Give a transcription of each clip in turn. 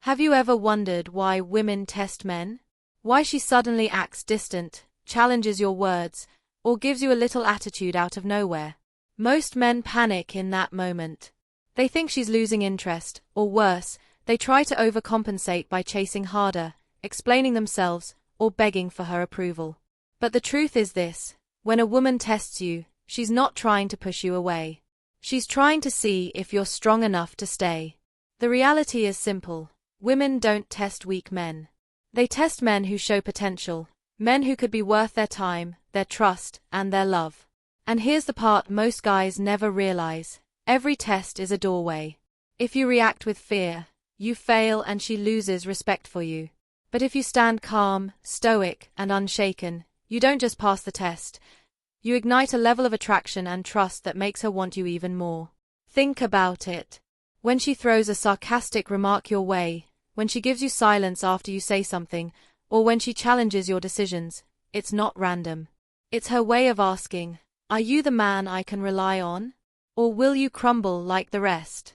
Have you ever wondered why women test men? Why she suddenly acts distant, challenges your words, or gives you a little attitude out of nowhere? Most men panic in that moment. They think she's losing interest, or worse, they try to overcompensate by chasing harder, explaining themselves, or begging for her approval. But the truth is this: when a woman tests you, she's not trying to push you away. She's trying to see if you're strong enough to stay. The reality is simple. Women don't test weak men. They test men who show potential, men who could be worth their time, their trust, and their love. And here's the part most guys never realize: every test is a doorway. If you react with fear, you fail and she loses respect for you. But if you stand calm, stoic, and unshaken, you don't just pass the test. You ignite a level of attraction and trust that makes her want you even more. Think about it. When she throws a sarcastic remark your way, when she gives you silence after you say something, or when she challenges your decisions, it's not random. It's her way of asking, are you the man I can rely on? Or will you crumble like the rest?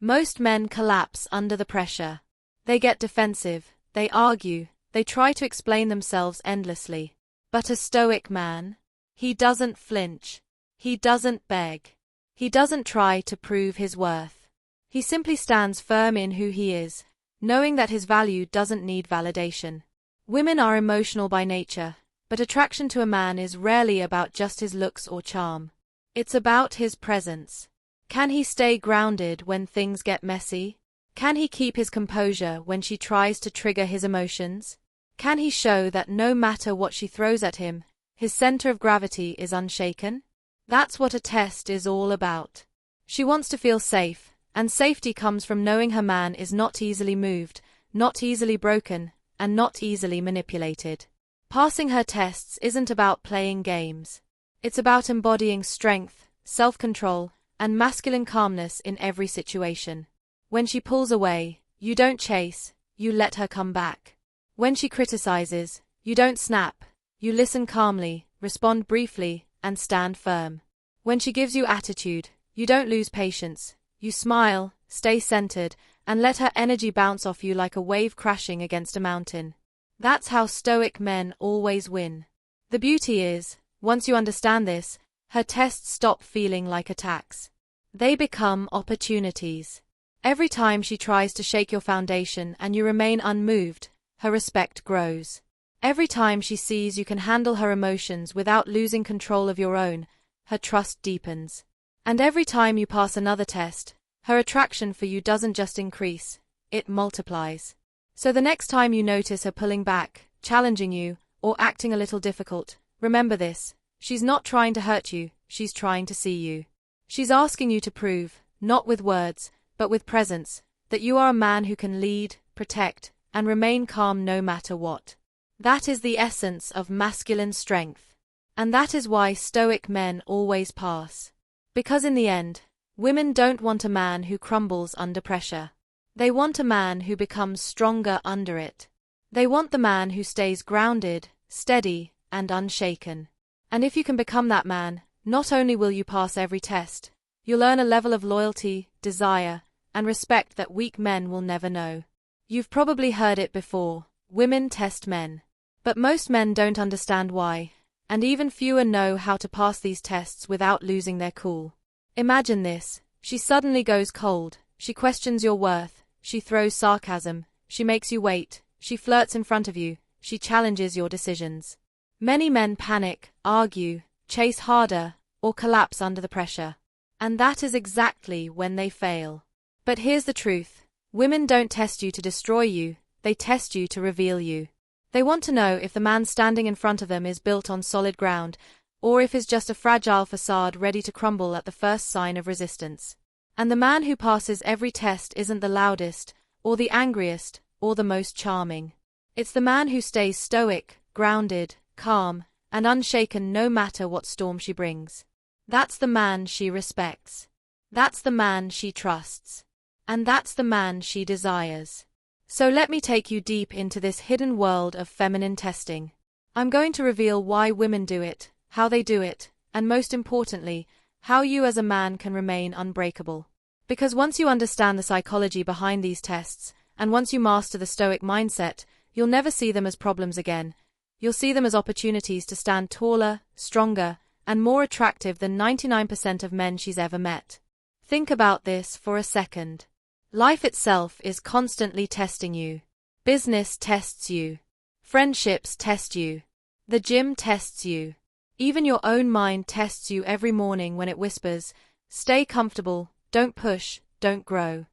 Most men collapse under the pressure. They get defensive, they argue, they try to explain themselves endlessly. But a stoic man? He doesn't flinch. He doesn't beg. He doesn't try to prove his worth. He simply stands firm in who he is, knowing that his value doesn't need validation. Women are emotional by nature, but attraction to a man is rarely about just his looks or charm. It's about his presence. Can he stay grounded when things get messy? Can he keep his composure when she tries to trigger his emotions? Can he show that no matter what she throws at him, his center of gravity is unshaken? That's what a test is all about. She wants to feel safe, and safety comes from knowing her man is not easily moved, not easily broken, and not easily manipulated. Passing her tests isn't about playing games. It's about embodying strength, self-control, and masculine calmness in every situation. When she pulls away, you don't chase, you let her come back. When she criticizes, you don't snap, you listen calmly, respond briefly, and stand firm. When she gives you attitude, you don't lose patience. You smile, stay centered, and let her energy bounce off you like a wave crashing against a mountain. That's how stoic men always win. The beauty is, once you understand this, her tests stop feeling like attacks. They become opportunities. Every time she tries to shake your foundation and you remain unmoved, her respect grows. Every time she sees you can handle her emotions without losing control of your own, her trust deepens. And every time you pass another test, her attraction for you doesn't just increase, it multiplies. So the next time you notice her pulling back, challenging you, or acting a little difficult, remember this: she's not trying to hurt you, she's trying to see you. She's asking you to prove, not with words, but with presence, that you are a man who can lead, protect, and remain calm no matter what. That is the essence of masculine strength. And that is why stoic men always pass. Because in the end, women don't want a man who crumbles under pressure. They want a man who becomes stronger under it. They want the man who stays grounded, steady, and unshaken. And if you can become that man, not only will you pass every test, you'll earn a level of loyalty, desire, and respect that weak men will never know. You've probably heard it before: women test men. But most men don't understand why, and even fewer know how to pass these tests without losing their cool. Imagine this: she suddenly goes cold, she questions your worth, she throws sarcasm, she makes you wait, she flirts in front of you, she challenges your decisions. Many men panic, argue, chase harder, or collapse under the pressure. And that is exactly when they fail. But here's the truth: women don't test you to destroy you, they test you to reveal you. They want to know if the man standing in front of them is built on solid ground, or if he's just a fragile facade ready to crumble at the first sign of resistance. And the man who passes every test isn't the loudest, or the angriest, or the most charming. It's the man who stays stoic, grounded, calm, and unshaken no matter what storm she brings. That's the man she respects. That's the man she trusts. And that's the man she desires. So let me take you deep into this hidden world of feminine testing. I'm going to reveal why women do it, how they do it, and most importantly, how you as a man can remain unbreakable. Because once you understand the psychology behind these tests, And once you master the stoic mindset, you'll never see them as problems again. You'll see them as opportunities to stand taller, stronger, and more attractive than 99% of men she's ever met. Think about this for a second. Life itself is constantly testing you. Business tests you. Friendships test you. The gym tests you. Even your own mind tests you every morning when it whispers, "Stay comfortable, don't push, don't grow."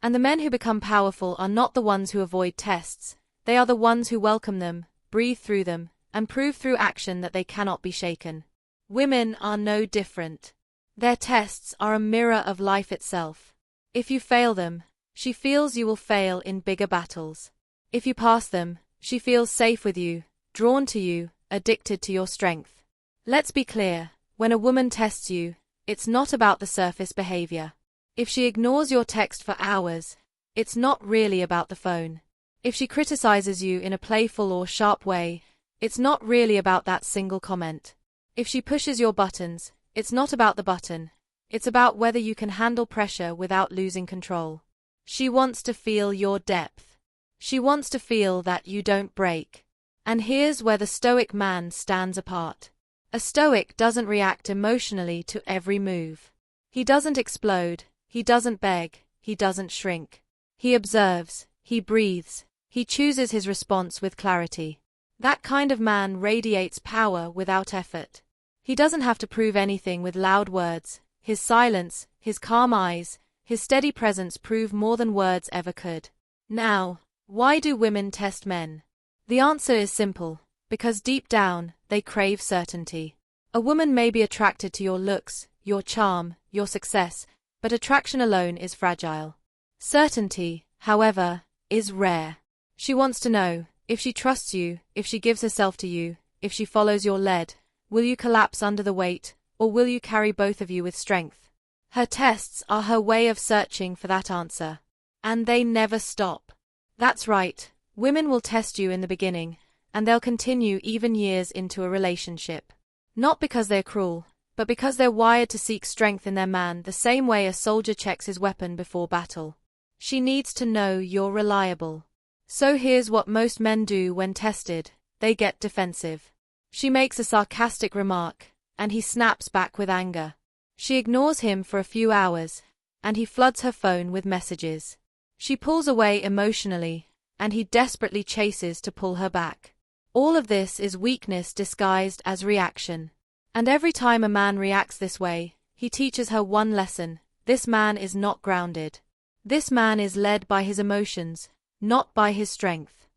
And the men who become powerful are not the ones who avoid tests. They are the ones who welcome them, breathe through them, and prove through action that they cannot be shaken. Women are no different. Their tests are a mirror of life itself. If you fail them, she feels you will fail in bigger battles. If you pass them, she feels safe with you, drawn to you, addicted to your strength. Let's be clear, when a woman tests you, it's not about the surface behavior. If she ignores your text for hours, it's not really about the phone. If she criticizes you in a playful or sharp way, it's not really about that single comment. If she pushes your buttons, it's not about the button. It's about whether you can handle pressure without losing control. She wants to feel your depth. She wants to feel that you don't break. And here's where the stoic man stands apart. A stoic doesn't react emotionally to every move. He doesn't explode, he doesn't beg, he doesn't shrink. He observes, he breathes, he chooses his response with clarity. That kind of man radiates power without effort. He doesn't have to prove anything with loud words. His silence, his calm eyes, his steady presence prove more than words ever could. Now, why do women test men? The answer is simple. Because deep down, they crave certainty. A woman may be attracted to your looks, your charm, your success, but attraction alone is fragile. Certainty, however, is rare. She wants to know, if she trusts you, if she gives herself to you, if she follows your lead, will you collapse under the weight, or will you carry both of you with strength? Her tests are her way of searching for that answer. And they never stop. That's right, women will test you in the beginning, and they'll continue even years into a relationship. Not because they're cruel, but because they're wired to seek strength in their man the same way a soldier checks his weapon before battle. She needs to know you're reliable. So here's what most men do when tested: they get defensive. She makes a sarcastic remark, and he snaps back with anger. She ignores him for a few hours, and he floods her phone with messages. She pulls away emotionally, and he desperately chases to pull her back. All of this is weakness disguised as reaction. And every time a man reacts this way, he teaches her one lesson: this man is not grounded. This man is led by his emotions, not by his strength.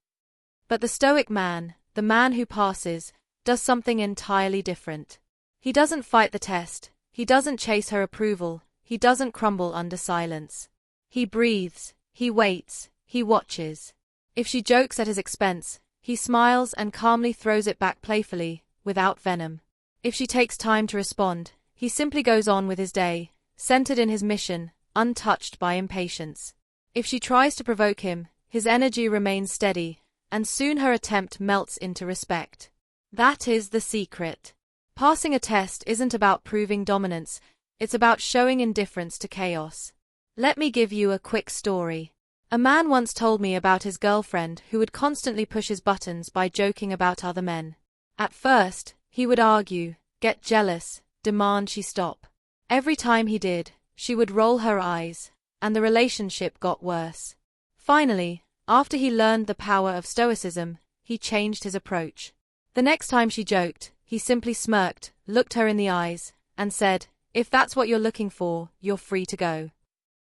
But the stoic man, the man who passes, does something entirely different. He doesn't fight the test, he doesn't chase her approval, he doesn't crumble under silence. He breathes, he waits, he watches. If she jokes at his expense, he smiles and calmly throws it back playfully, without venom. If she takes time to respond, he simply goes on with his day, centered in his mission, untouched by impatience. If she tries to provoke him, his energy remains steady, and soon her attempt melts into respect. That is the secret. Passing a test isn't about proving dominance, it's about showing indifference to chaos. Let me give you a quick story. A man once told me about his girlfriend who would constantly push his buttons by joking about other men. At first, he would argue, get jealous, demand she stop. Every time he did, she would roll her eyes, and the relationship got worse. Finally, after he learned the power of stoicism, he changed his approach. The next time she joked, he simply smirked, looked her in the eyes, and said, "If that's what you're looking for, you're free to go."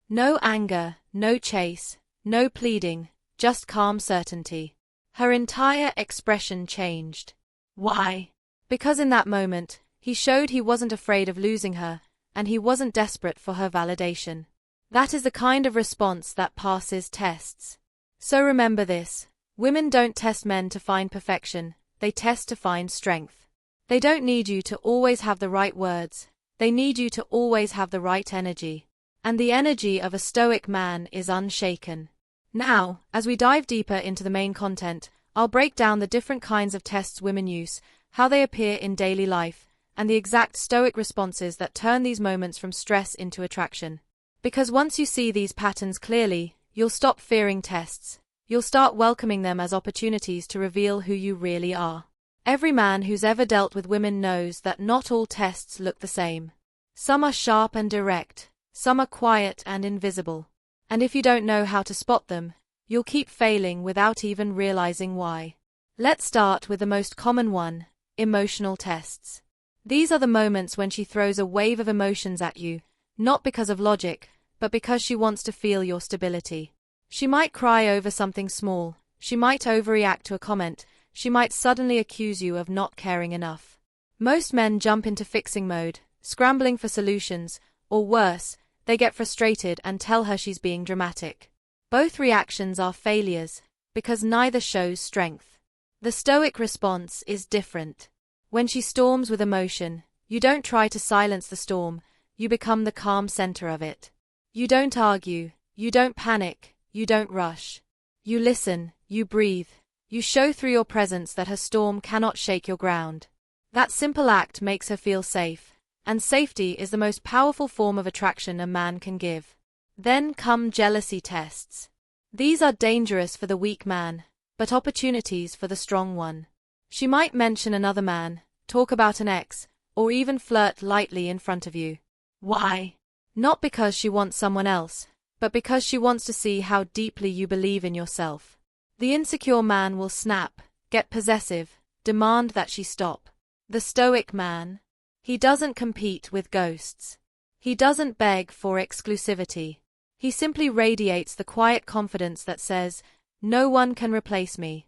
No anger, no chase, no pleading, just calm certainty. Her entire expression changed. Why? Because in that moment, he showed he wasn't afraid of losing her, and he wasn't desperate for her validation. That is the kind of response that passes tests. So remember this: women don't test men to find perfection, they test to find strength. They don't need you to always have the right words, they need you to always have the right energy. And the energy of a stoic man is unshaken. Now, as we dive deeper into the main content, I'll break down the different kinds of tests women use, how they appear in daily life, and the exact stoic responses that turn these moments from stress into attraction. Because once you see these patterns clearly, You'll stop fearing tests. You'll start welcoming them as opportunities to reveal who you really are. Every man who's ever dealt with women knows that not all tests look the same. Some are sharp and direct, some are quiet and invisible. And if you don't know how to spot them, you'll keep failing without even realizing why. Let's start with the most common one, emotional tests. These are the moments when she throws a wave of emotions at you, not because of logic, but because she wants to feel your stability. She might cry over something small, she might overreact to a comment, she might suddenly accuse you of not caring enough. Most men jump into fixing mode, scrambling for solutions, or worse, they get frustrated and tell her she's being dramatic. Both reactions are failures, because neither shows strength. The stoic response is different. When she storms with emotion, you don't try to silence the storm, you become the calm center of it. You don't argue, you don't panic, you don't rush. You listen, you breathe, you show through your presence that her storm cannot shake your ground. That simple act makes her feel safe, and safety is the most powerful form of attraction a man can give. Then come jealousy tests. These are dangerous for the weak man, but opportunities for the strong one. She might mention another man, talk about an ex, or even flirt lightly in front of you. Why? Not because she wants someone else, but because she wants to see how deeply you believe in yourself. The insecure man will snap, get possessive, demand that she stop. The stoic man, he doesn't compete with ghosts. He doesn't beg for exclusivity. He simply radiates the quiet confidence that says, "No one can replace me."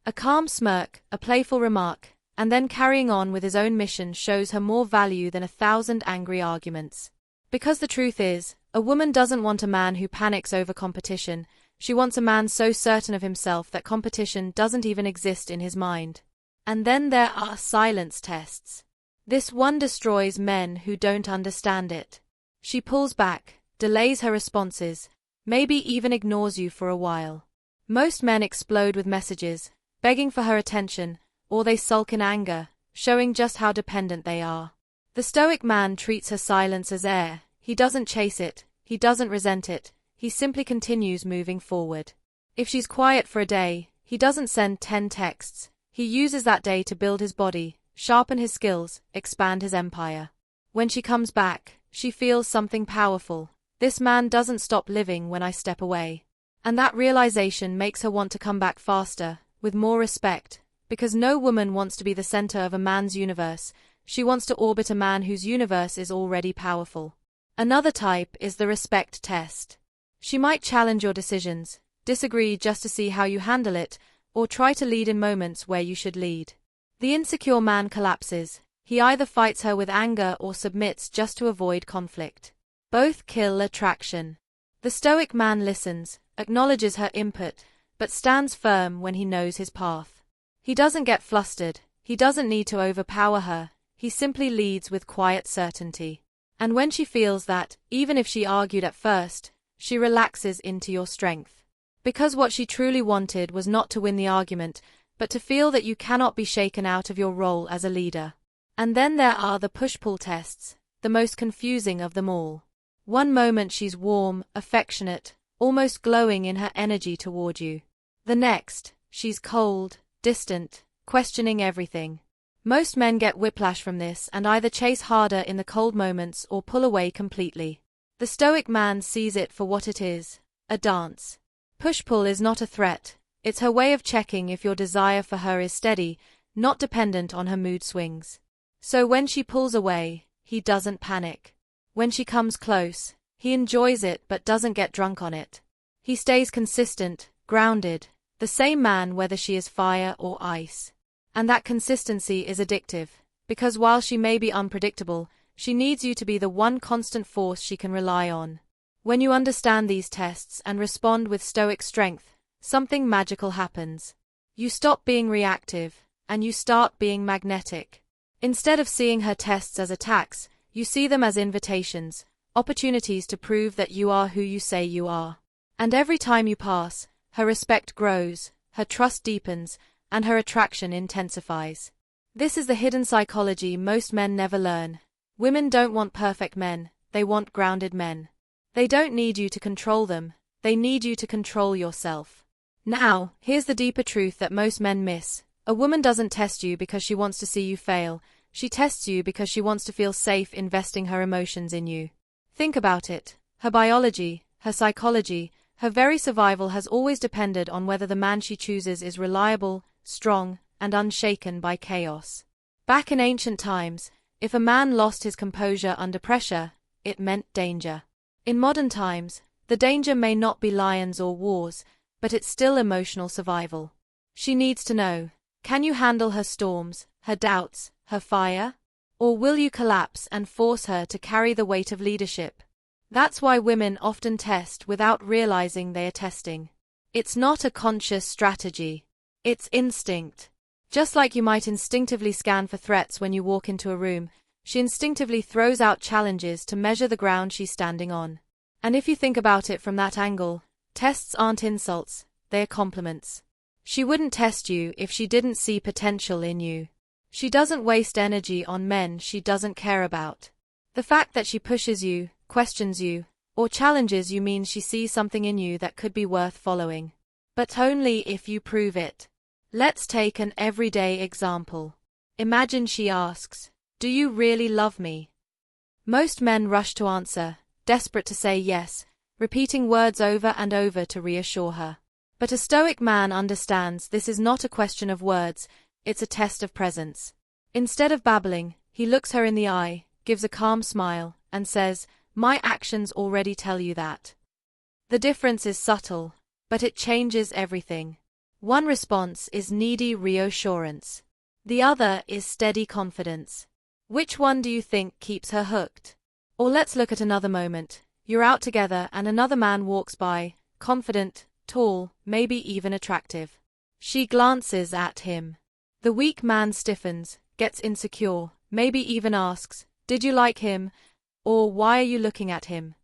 A calm smirk, a playful remark, and then carrying on with his own mission shows her more value than 1,000 angry arguments. Because the truth is, a woman doesn't want a man who panics over competition, she wants a man so certain of himself that competition doesn't even exist in his mind. And then there are silence tests. This one destroys men who don't understand it. She pulls back, delays her responses, maybe even ignores you for a while. Most men explode with messages, begging for her attention, or they sulk in anger, showing just how dependent they are. The stoic man treats her silence as air. He doesn't chase it, he doesn't resent it, he simply continues moving forward. If she's quiet for a day, he doesn't send 10 texts. He uses that day to build his body, sharpen his skills, expand his empire. When she comes back, she feels something powerful. This man doesn't stop living when I step away. And that realization makes her want to come back faster, with more respect, because no woman wants to be the center of a man's universe, she wants to orbit a man whose universe is already powerful. Another type is the respect test. She might challenge your decisions, disagree just to see how you handle it, or try to lead in moments where you should lead. The insecure man collapses. He either fights her with anger or submits just to avoid conflict. Both kill attraction. The stoic man listens, acknowledges her input, but stands firm when he knows his path. He doesn't get flustered, he doesn't need to overpower her, he simply leads with quiet certainty. And when she feels that, even if she argued at first, she relaxes into your strength. Because what she truly wanted was not to win the argument, but to feel that you cannot be shaken out of your role as a leader. And then there are the push-pull tests, the most confusing of them all. One moment she's warm, affectionate, almost glowing in her energy toward you. The next, she's cold, distant, questioning everything. Most men get whiplash from this and either chase harder in the cold moments or pull away completely. The stoic man sees it for what it is, a dance. Push-pull is not a threat, it's her way of checking if your desire for her is steady, not dependent on her mood swings. So when she pulls away, he doesn't panic. When she comes close, he enjoys it but doesn't get drunk on it. He stays consistent, grounded, the same man whether she is fire or ice. And that consistency is addictive, because while she may be unpredictable, she needs you to be the one constant force she can rely on. When you understand these tests and respond with stoic strength, something magical happens. You stop being reactive, and you start being magnetic. Instead of seeing her tests as attacks, you see them as invitations, opportunities to prove that you are who you say you are. And every time you pass, her respect grows, her trust deepens, and her attraction intensifies. This is the hidden psychology most men never learn. Women don't want perfect men, they want grounded men. They don't need you to control them, They need you to control yourself. Now, here's the deeper truth that most men miss. A woman doesn't test you because she wants to see you fail. She tests you because she wants to feel safe investing her emotions in you. Think about it. Her biology, her psychology, her very survival has always depended on whether the man she chooses is reliable, strong, and unshaken by chaos. Back in ancient times, if a man lost his composure under pressure, it meant danger. In modern times, the danger may not be lions or wars, but it's still emotional survival. She needs to know, can you handle her storms, her doubts, her fire? Or will you collapse and force her to carry the weight of leadership? That's why women often test without realizing they are testing. It's not a conscious strategy. It's instinct. Just like you might instinctively scan for threats when you walk into a room, she instinctively throws out challenges to measure the ground she's standing on. And if you think about it from that angle, tests aren't insults, they're compliments. She wouldn't test you if she didn't see potential in you. She doesn't waste energy on men she doesn't care about. The fact that she pushes you, questions you, or challenges you means she sees something in you that could be worth following. But only if you prove it. Let's take an everyday example. Imagine she asks, "Do you really love me?" Most men rush to answer, desperate to say yes, repeating words over and over to reassure her. But a stoic man understands this is not a question of words, it's a test of presence. Instead of babbling, he looks her in the eye, gives a calm smile, and says, "My actions already tell you that." The difference is subtle, but it changes everything. One response is needy reassurance. The other is steady confidence. Which one do you think keeps her hooked? Or let's look at another moment. You're out together and another man walks by, confident, tall, maybe even attractive. She glances at him. The weak man stiffens, gets insecure, maybe even asks, "Did you like him?" or "Why are you looking at him?"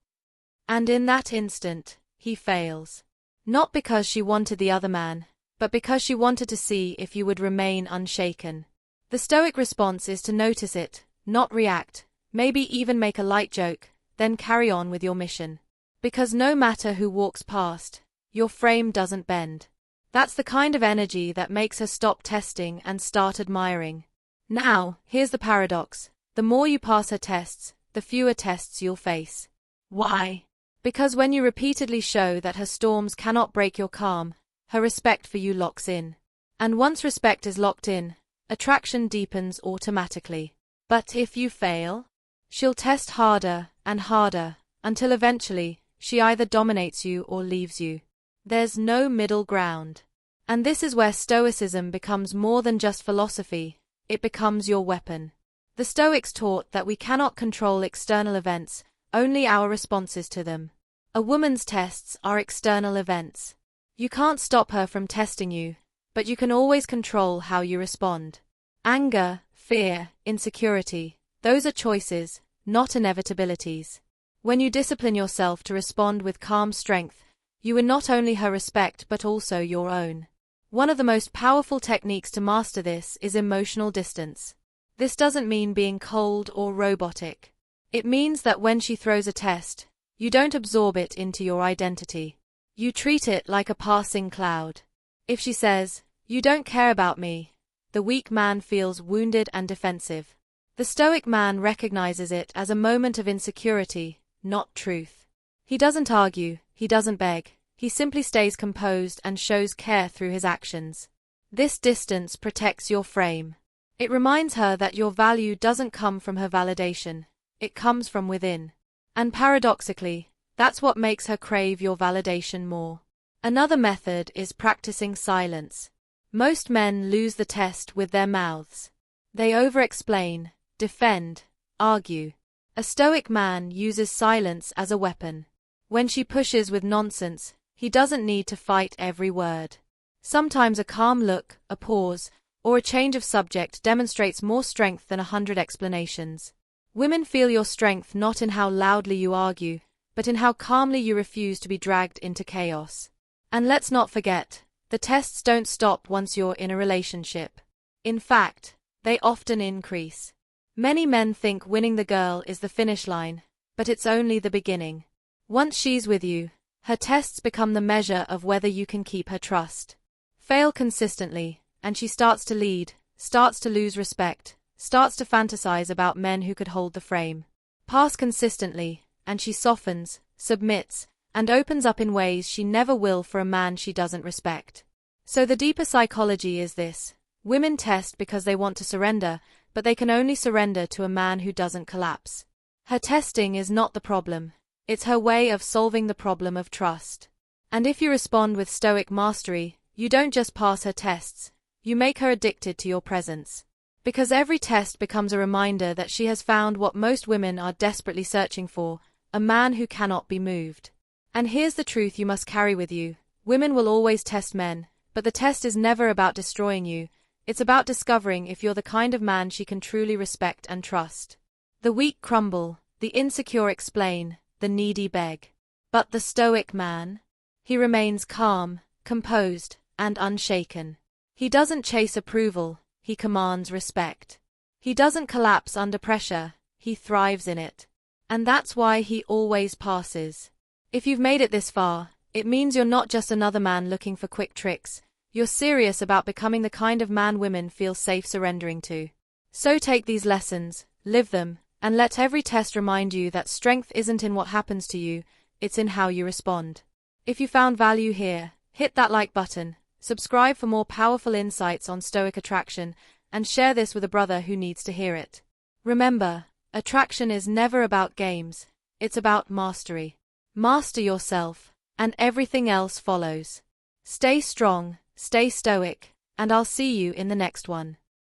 And in that instant, he fails. Not because she wanted the other man, but because she wanted to see if you would remain unshaken. The stoic response is to notice it, not react, maybe even make a light joke, then carry on with your mission. Because no matter who walks past, your frame doesn't bend. That's the kind of energy that makes her stop testing and start admiring. Now, here's the paradox. The more you pass her tests, the fewer tests you'll face. Why? Because when you repeatedly show that her storms cannot break your calm, her respect for you locks in. And once respect is locked in, attraction deepens automatically. But if you fail, she'll test harder and harder, until eventually, she either dominates you or leaves you. There's no middle ground. And this is where Stoicism becomes more than just philosophy, it becomes your weapon. The Stoics taught that we cannot control external events, only our responses to them. A woman's tests are external events. You can't stop her from testing you, but you can always control how you respond. Anger, fear, insecurity, those are choices, not inevitabilities. When you discipline yourself to respond with calm strength, you win not only her respect but also your own. One of the most powerful techniques to master this is emotional distance. This doesn't mean being cold or robotic. It means that when she throws a test, you don't absorb it into your identity. You treat it like a passing cloud. If she says, "You don't care about me," the weak man feels wounded and defensive. The stoic man recognizes it as a moment of insecurity, not truth. He doesn't argue, he doesn't beg, he simply stays composed and shows care through his actions. This distance protects your frame. It reminds her that your value doesn't come from her validation, it comes from within. And paradoxically, that's what makes her crave your validation more. Another method is practicing silence. Most men lose the test with their mouths. They over-explain, defend, argue. A stoic man uses silence as a weapon. When she pushes with nonsense, he doesn't need to fight every word. Sometimes a calm look, a pause, or a change of subject demonstrates more strength than 100 explanations. Women feel your strength not in how loudly you argue, but in how calmly you refuse to be dragged into chaos. And let's not forget, the tests don't stop once you're in a relationship. In fact, they often increase. Many men think winning the girl is the finish line, but it's only the beginning. Once she's with you, Her tests become the measure of whether you can keep her trust. Fail consistently, and she starts to lead, starts to lose respect, starts to fantasize about men who could hold the frame. Pass consistently, and she softens, submits, and opens up in ways she never will for a man she doesn't respect. So the deeper psychology is this: women test because they want to surrender, but they can only surrender to a man who doesn't collapse. Her testing is not the problem. It's her way of solving the problem of trust. And if you respond with stoic mastery, you don't just pass her tests, you make her addicted to your presence. Because every test becomes a reminder that she has found what most women are desperately searching for: a man who cannot be moved. And here's the truth you must carry with you: women will always test men, but the test is never about destroying you, it's about discovering if you're the kind of man she can truly respect and trust. The weak crumble, the insecure explain, the needy beg. But the stoic man? He remains calm, composed, and unshaken. He doesn't chase approval, he commands respect. He doesn't collapse under pressure, he thrives in it. And that's why he always passes. If you've made it this far, it means you're not just another man looking for quick tricks. You're serious about becoming the kind of man women feel safe surrendering to. So take these lessons, live them, and let every test remind you that strength isn't in what happens to you, it's in how you respond. If you found value here, hit that like button, subscribe for more powerful insights on stoic attraction, and share this with a brother who needs to hear it. Remember, attraction is never about games, it's about mastery. Master yourself, and everything else follows. Stay strong, stay stoic, and I'll see you in the next one.